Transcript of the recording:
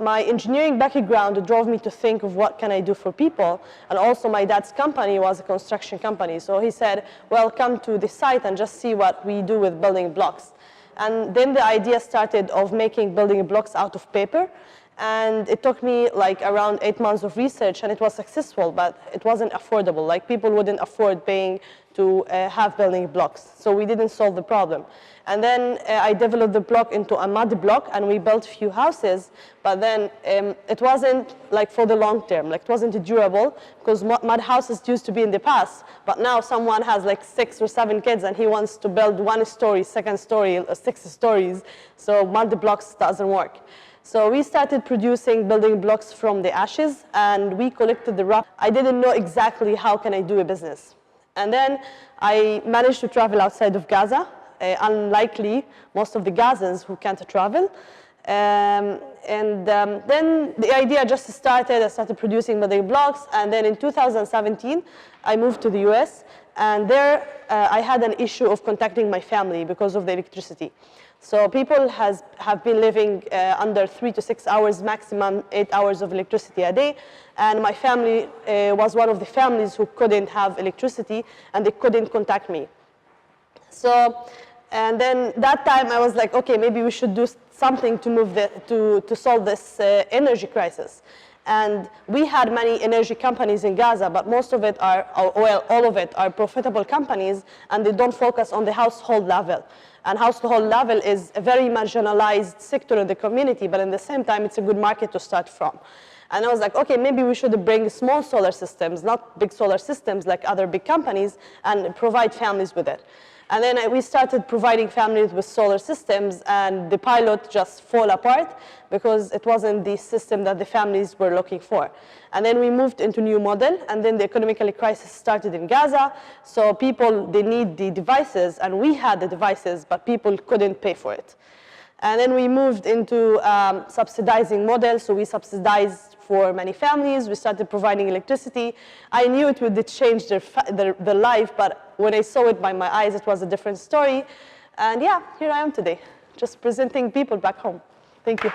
my engineering background drove me to think of what can I do for people. And also my dad's company was a construction company. So he said, well, come to the site and just see what we do with building blocks. And then the idea started of making building blocks out of paper. And it took me like around 8 months of research, and it was successful, but it wasn't affordable. Like people wouldn't afford paying to have building blocks. So we didn't solve the problem. And then I developed the block into a mud block, and we built a few houses. But then it wasn't like for the long term. Like it wasn't durable, because mud houses used to be in the past. But now someone has like 6 or 7 kids, and he wants to build 1 story, 2nd story, 6 stories. So mud blocks doesn't work. So we started producing building blocks from the ashes, and we collected the rock. I didn't know exactly how can I do a business. And then I managed to travel outside of Gaza, unlikely most of the Gazans who can't travel. Then the idea just started. I started producing building blocks, and then in 2017, I moved to the US, and there I had an issue of contacting my family because of the electricity. So people have been living under 3 to 6 hours, maximum 8 hours of electricity a day. And my family was one of the families who couldn't have electricity, and they couldn't contact me. So, and then that time I was like, okay, maybe we should do something to solve this energy crisis. And we had many energy companies in Gaza, but most of it are, well, all of it are profitable companies, and they don't focus on the household level. And household level is a very marginalized sector in the community, but at the same time, it's a good market to start from. And I was like, okay, maybe we should bring small solar systems, not big solar systems like other big companies, and provide families with it. And then we started providing families with solar systems, and the pilot just fell apart because it wasn't the system that the families were looking for. And then we moved into new model, and then the economic crisis started in Gaza. So people, they need the devices, and we had the devices, but people couldn't pay for it. And then we moved into subsidizing models. So we subsidized for many families. We started providing electricity. I knew it would change their life, but when I saw it by my eyes, it was a different story. And yeah, here I am today, just presenting people back home. Thank you.